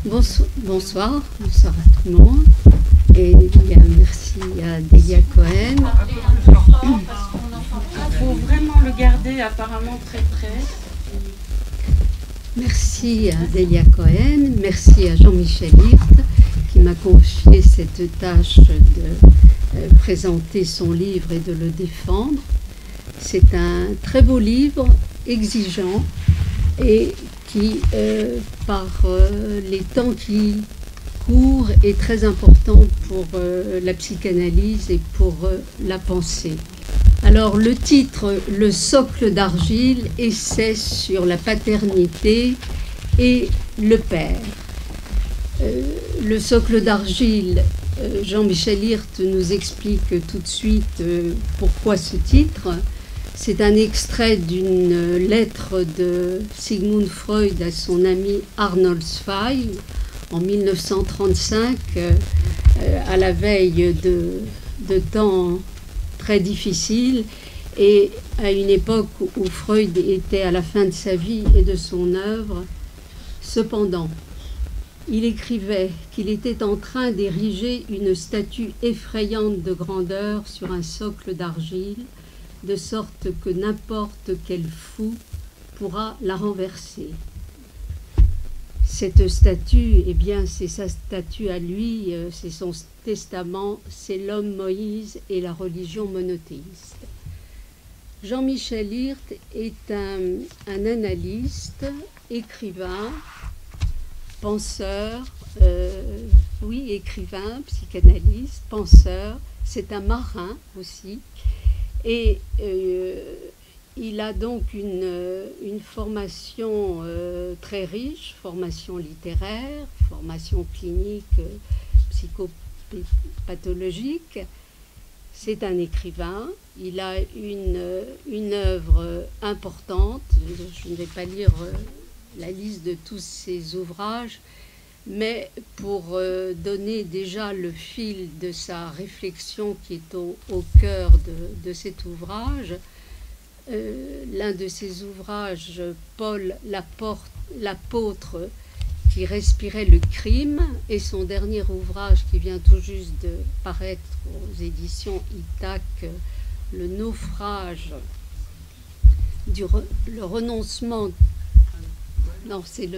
Bonsoir à tout le monde. Et bien, merci à Delia Cohen. Il faut vraiment le garder apparemment très près. Merci à Delia Cohen, merci à Jean-Michel Hirt qui m'a confié cette tâche de présenter son livre et de le défendre. C'est un très beau livre, exigeant, et qui, par les temps qui courent, est très important pour la psychanalyse et pour la pensée. Alors le titre, Le socle d'argile, essai sur la paternité et le père. Le socle d'argile, Jean-Michel Hirt nous explique tout de suite pourquoi ce titre. C'est un extrait d'une lettre de Sigmund Freud à son ami Arnold Zweig en 1935, à la veille de temps très difficiles et à une époque où Freud était à la fin de sa vie et de son œuvre. Cependant, il écrivait qu'il était en train d'ériger une statue effrayante de grandeur sur un socle d'argile, de sorte que n'importe quel fou pourra la renverser. Cette statue, eh bien, c'est sa statue à lui, c'est son testament, c'est l'homme Moïse et la religion monothéiste. Jean-Michel Hirt est un analyste, écrivain, penseur, écrivain, psychanalyste, penseur, c'est un marin aussi. Et il a donc une formation très riche, formation littéraire, formation clinique, psychopathologique. C'est un écrivain, il a une œuvre importante. Je ne vais pas lire la liste de tous ses ouvrages, mais pour donner déjà le fil de sa réflexion qui est au cœur de cet ouvrage, l'un de ses ouvrages, Paul l'apôtre qui respirait le crime, et son dernier ouvrage qui vient tout juste de paraître aux éditions Itac, le naufrage, le renoncement. Non, c'est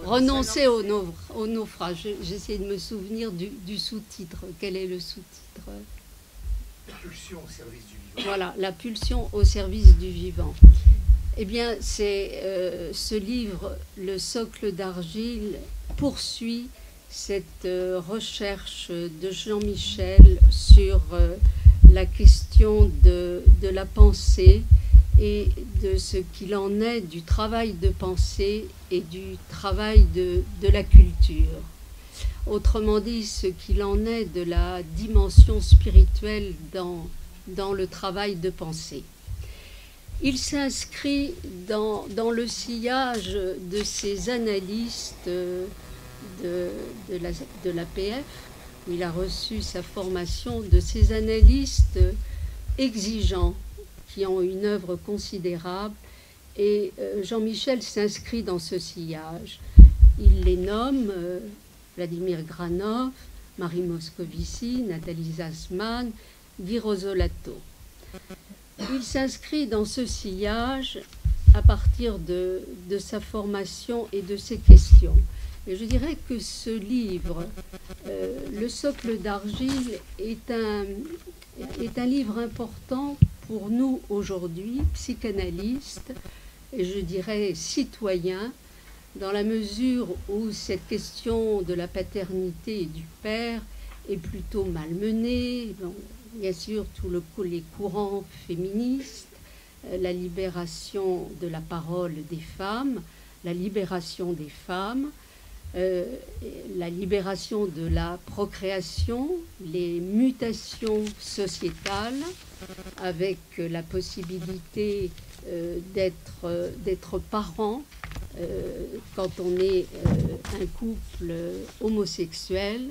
renoncer au naufrage. J'essaie de me souvenir du sous-titre. Quel est le sous-titre? La pulsion au service du vivant. Voilà, la pulsion au service du vivant. Eh bien, c'est ce livre, Le socle d'argile, poursuit cette recherche de Jean-Michel sur la question de la pensée et de ce qu'il en est du travail de pensée et du travail de la culture. Autrement dit, ce qu'il en est de la dimension spirituelle dans le travail de pensée. Il s'inscrit dans le sillage de ces analystes de l'APF, où il a reçu sa formation, de ces analystes exigeants qui ont une œuvre considérable, et Jean-Michel s'inscrit dans ce sillage. Il les nomme Vladimir Granov, Marie Moscovici, Nathalie Zasman, Guy Rosolato. Il s'inscrit dans ce sillage à partir de sa formation et de ses questions. Et je dirais que ce livre, Le socle d'argile, est un livre important pour nous aujourd'hui, psychanalystes, et je dirais citoyens, dans la mesure où cette question de la paternité et du père est plutôt malmenée. Bon, bien sûr, les courants féministes, la libération de la parole des femmes, la libération des femmes, la libération de la procréation, les mutations sociétales, avec la possibilité d'être parent quand on est un couple homosexuel.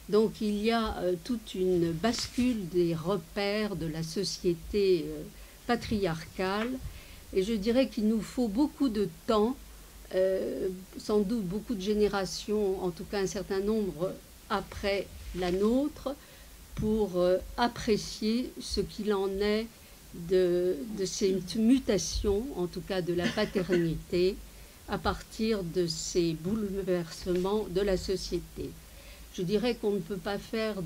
Donc il y a toute une bascule des repères de la société patriarcale, et je dirais qu'il nous faut beaucoup de temps sans doute beaucoup de générations, en tout cas un certain nombre après la nôtre, pour apprécier ce qu'il en est de cette mutation, en tout cas de la paternité, à partir de ces bouleversements de la société. Je dirais qu'on ne peut pas faire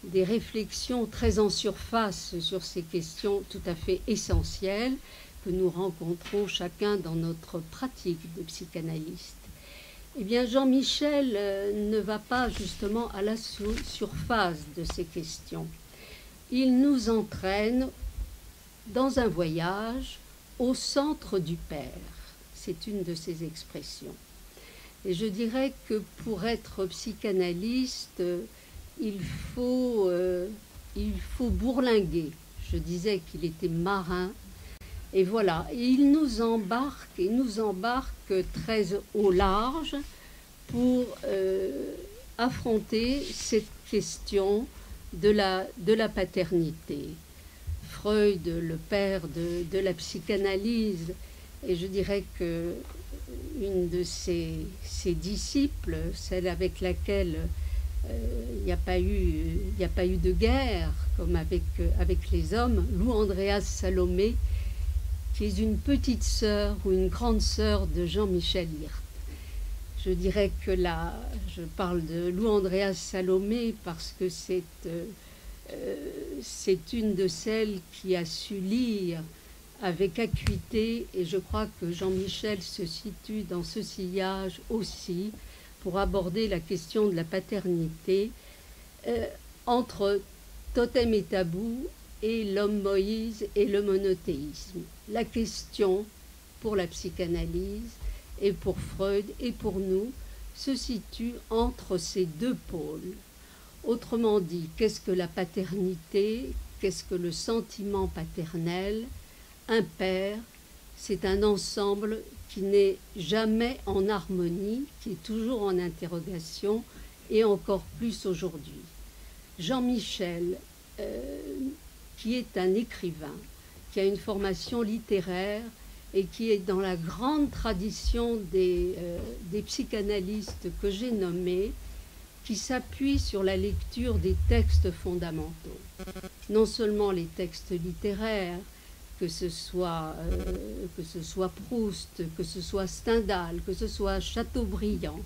des réflexions très en surface sur ces questions tout à fait essentielles que nous rencontrons chacun dans notre pratique de psychanalyste. Eh bien, Jean-Michel ne va pas justement à la surface de ces questions. Il nous entraîne dans un voyage au centre du Père. C'est une de ses expressions. Et je dirais que pour être psychanalyste, il faut bourlinguer. Je disais qu'il était marin. Et voilà, et il nous embarque très au large pour affronter cette question de la paternité. Freud, le père de la psychanalyse, et je dirais que une de ses disciples, celle avec laquelle il n'y a pas eu de guerre, comme avec les hommes, Lou Andréas Salomé, qui est une petite sœur ou une grande sœur de Jean-Michel Hirt. Je dirais que là, je parle de Lou Andréas Salomé parce que c'est une de celles qui a su lire avec acuité, et je crois que Jean-Michel se situe dans ce sillage aussi pour aborder la question de la paternité entre totem et tabou et l'homme Moïse et le monothéisme. La question pour la psychanalyse et pour Freud et pour nous se situe entre ces deux pôles. Autrement dit, qu'est-ce que la paternité? Qu'est-ce que le sentiment paternel? Un père, c'est un ensemble qui n'est jamais en harmonie, qui est toujours en interrogation, et encore plus aujourd'hui. Jean-Michel, qui est un écrivain, qui a une formation littéraire et qui est dans la grande tradition des psychanalystes que j'ai nommés, qui s'appuie sur la lecture des textes fondamentaux. Non seulement les textes littéraires, que ce soit Proust, que ce soit Stendhal, que ce soit Chateaubriand,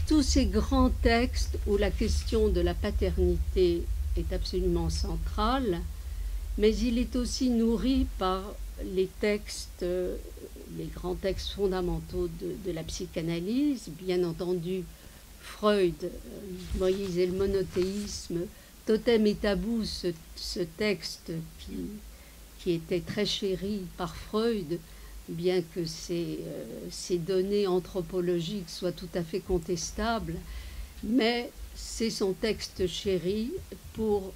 tous ces grands textes où la question de la paternité est absolument centrale, mais il est aussi nourri par les textes, les grands textes fondamentaux de la psychanalyse, bien entendu Freud, Moïse et le monothéisme, Totem et tabou, ce texte qui était très chéri par Freud, bien que ces données anthropologiques soient tout à fait contestables, mais c'est son texte chéri pour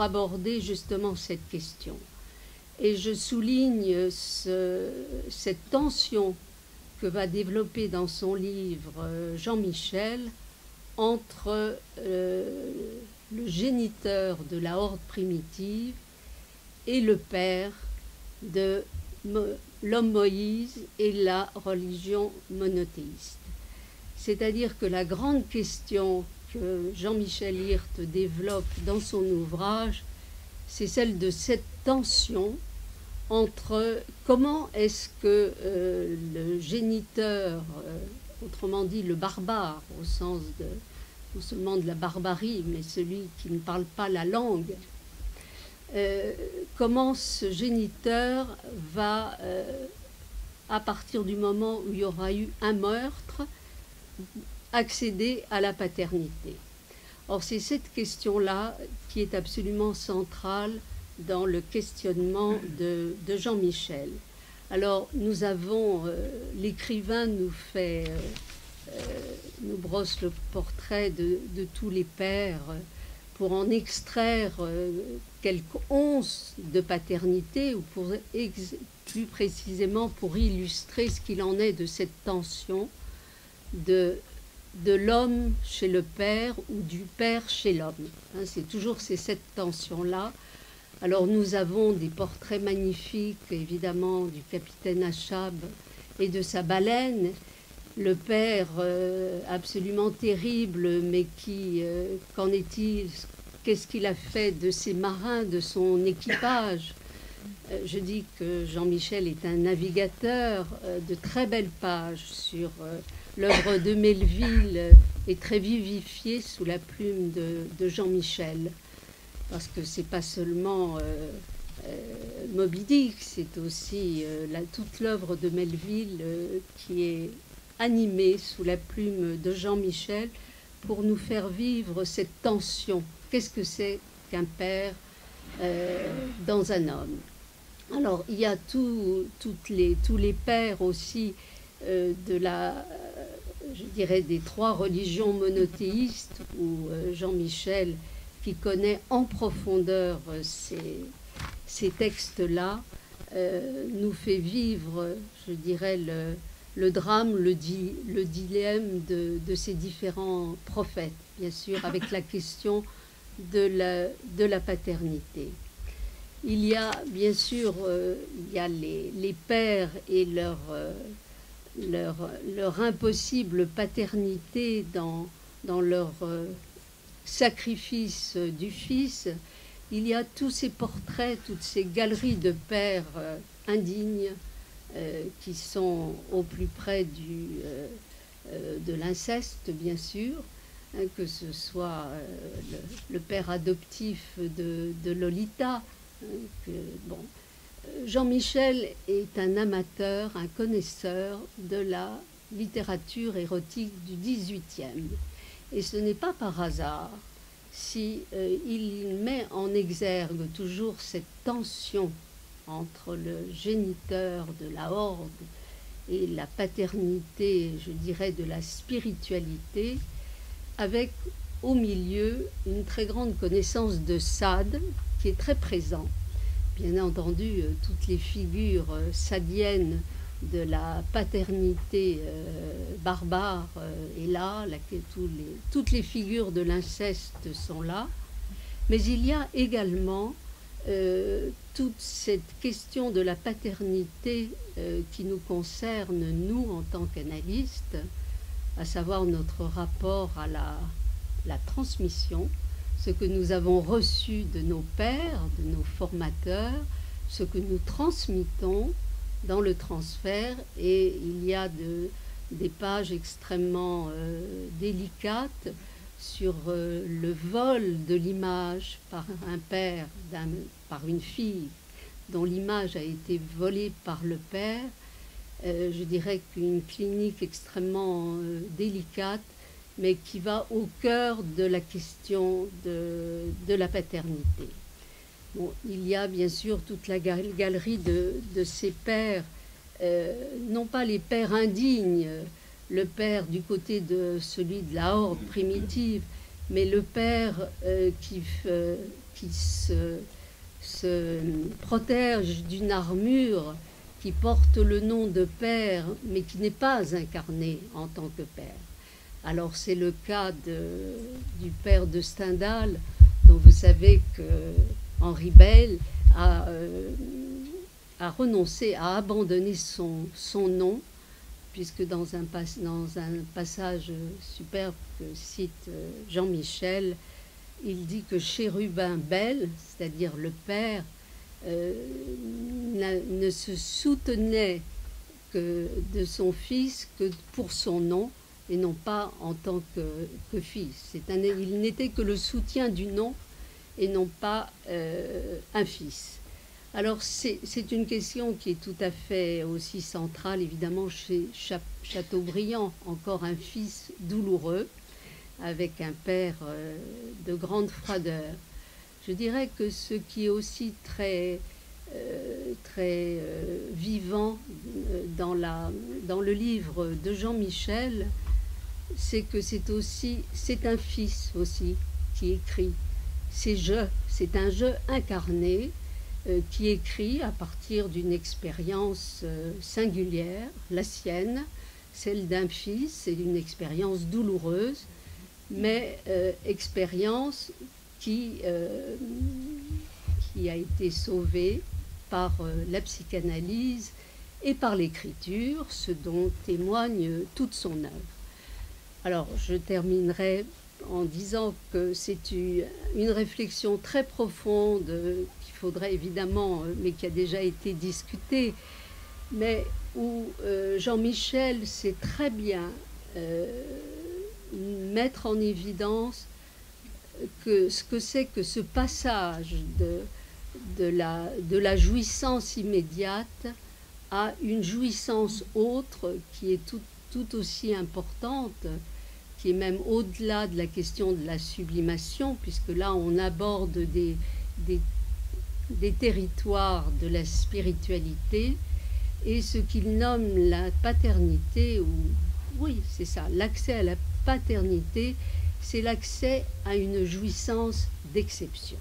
aborder justement cette question. Et je souligne cette tension que va développer dans son livre Jean-Michel entre le géniteur de la horde primitive et le père de l'homme Moïse et la religion monothéiste. C'est-à-dire que la grande question que Jean-Michel Hirt développe dans son ouvrage, c'est celle de cette tension entre comment est-ce que le géniteur, autrement dit le barbare, au sens non seulement de la barbarie, mais celui qui ne parle pas la langue, comment ce géniteur va, à partir du moment où il y aura eu un meurtre, accéder à la paternité. Or, c'est cette question-là qui est absolument centrale dans le questionnement de Jean-Michel. Alors, nous avons, l'écrivain nous brosse le portrait de tous les pères pour en extraire quelques onces de paternité, ou plus précisément pour illustrer ce qu'il en est de cette tension de l'homme chez le père ou du père chez l'homme. C'est toujours cette tension-là. Alors nous avons des portraits magnifiques, évidemment, du capitaine Achab et de sa baleine, le père absolument terrible, mais qui, qu'en est-il, qu'est-ce qu'il a fait de ses marins, de son équipage? Je dis que Jean-Michel est un navigateur, de très belles pages sur l'œuvre de Melville est très vivifiée sous la plume de Jean-Michel, parce que c'est pas seulement Moby Dick, c'est aussi toute l'œuvre de Melville qui est animée sous la plume de Jean-Michel pour nous faire vivre cette tension. Qu'est-ce que c'est qu'un père dans un homme? Alors, il y a tous les pères aussi de la, je dirais, des trois religions monothéistes, où Jean-Michel, qui connaît en profondeur ces textes-là, nous fait vivre, je dirais, le drame, le dilemme de ces différents prophètes, bien sûr, avec la question de la paternité. Il y a bien sûr il y a les pères et leur impossible paternité dans leur sacrifice du fils. Il y a tous ces portraits, toutes ces galeries de pères indignes qui sont au plus près de l'inceste, bien sûr, hein, que ce soit le père adoptif de Lolita. Bon, Jean-Michel est un amateur, un connaisseur de la littérature érotique du XVIIIe. Et ce n'est pas par hasard si il met en exergue toujours cette tension entre le géniteur de la horde et la paternité, je dirais, de la spiritualité, avec au milieu une très grande connaissance de Sade, qui est très présent. Bien entendu, toutes les figures sadiennes de la paternité barbare est là, toutes les figures de l'inceste sont là, mais il y a également toute cette question de la paternité qui nous concerne, nous, en tant qu'analystes, à savoir notre rapport à la transmission, ce que nous avons reçu de nos pères, de nos formateurs, ce que nous transmettons dans le transfert. Et il y a des pages extrêmement délicates sur le vol de l'image par un père, par une fille dont l'image a été volée par le père. Je dirais qu'une clinique extrêmement délicate, mais qui va au cœur de la question de la paternité. Bon, il y a bien sûr toute la galerie de ces pères, non pas les pères indignes, le père du côté de celui de la horde primitive, mais le père qui se protège d'une armure, qui porte le nom de père, mais qui n'est pas incarné en tant que père. Alors c'est le cas du père de Stendhal, dont vous savez que Henri Bell a renoncé, a abandonné son nom, puisque dans un passage superbe que cite Jean-Michel, il dit que Chérubin Bell, c'est-à-dire le père, ne se soutenait que de son fils que pour son nom, et non pas en tant que fils. Il n'était que le soutien du nom et non pas un fils. Alors c'est une question qui est tout à fait aussi centrale, évidemment, chez Chateaubriand, encore un fils douloureux, avec un père de grande froideur. Je dirais que ce qui est aussi très vivant dans le livre de Jean-Michel, c'est que c'est un fils aussi qui écrit. C'est un jeu incarné qui écrit à partir d'une expérience singulière, la sienne, celle d'un fils. C'est une expérience douloureuse, mais expérience qui qui a été sauvé par la psychanalyse et par l'écriture, ce dont témoigne toute son œuvre. Alors, je terminerai en disant que c'est une réflexion très profonde qu'il faudrait évidemment, mais qui a déjà été discutée, mais où Jean-Michel sait très bien mettre en évidence que ce que c'est que ce passage de la jouissance immédiate à une jouissance autre qui est tout aussi importante, qui est même au-delà de la question de la sublimation, puisque là on aborde des territoires de la spiritualité, et ce qu'il nomme la paternité, ou oui, c'est ça, l'accès à la paternité, c'est l'accès à une jouissance d'exception.